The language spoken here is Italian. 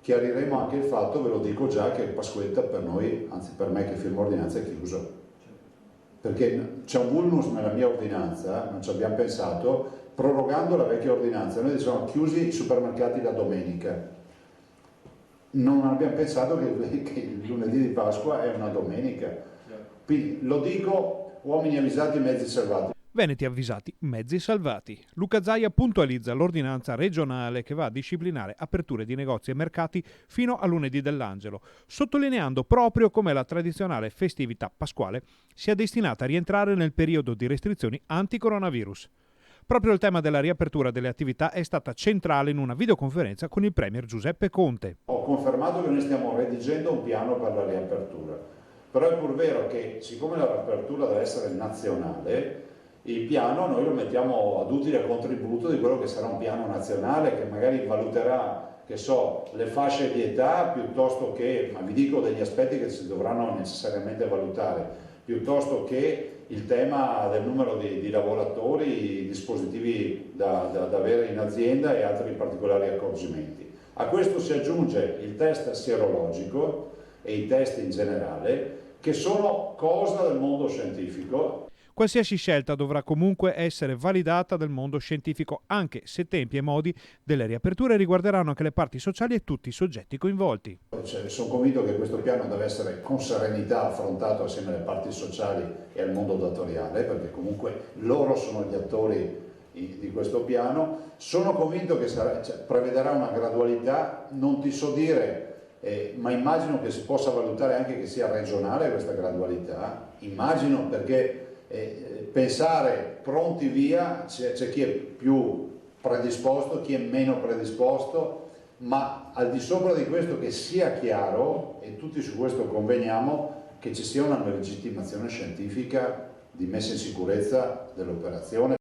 chiariremo anche il fatto, ve lo dico già, che Pasquetta per noi, anzi per me che firmo ordinanza, è chiuso. Perché c'è un vulnus nella mia ordinanza, non ci abbiamo pensato, prorogando la vecchia ordinanza. Noi diciamo chiusi i supermercati la domenica. Non abbiamo pensato che il lunedì di Pasqua è una domenica. Quindi lo dico, uomini avvisati, mezzi salvati. Veneti avvisati, mezzi salvati. Luca Zaia puntualizza l'ordinanza regionale che va a disciplinare aperture di negozi e mercati fino a lunedì dell'Angelo, sottolineando proprio come la tradizionale festività pasquale sia destinata a rientrare nel periodo di restrizioni anti-coronavirus. Proprio il tema della riapertura delle attività è stata centrale in una videoconferenza con il premier Giuseppe Conte. Ho confermato che noi stiamo redigendo un piano per la riapertura, però è pur vero che siccome la riapertura deve essere nazionale, il piano noi lo mettiamo ad utile contributo di quello che sarà un piano nazionale che magari valuterà, che so, le fasce di età piuttosto che, ma vi dico degli aspetti che si dovranno necessariamente valutare, piuttosto che il tema del numero di lavoratori, i dispositivi da avere in azienda e altri particolari accorgimenti. A questo si aggiunge il test sierologico e i test in generale, che sono cosa del mondo scientifico. Qualsiasi scelta dovrà comunque essere validata dal mondo scientifico, anche se tempi e modi delle riaperture riguarderanno anche le parti sociali e tutti i soggetti coinvolti. Sono convinto che questo piano deve essere con serenità affrontato assieme alle parti sociali e al mondo datoriale, perché comunque loro sono gli attori di questo piano. Sono convinto che prevederà una gradualità, non ti so dire, ma immagino che si possa valutare anche che sia regionale questa gradualità, immagino, perché pensare pronti via, c'è chi è più predisposto, chi è meno predisposto, ma al di sopra di questo che sia chiaro, e tutti su questo conveniamo, che ci sia una legittimazione scientifica di messa in sicurezza dell'operazione,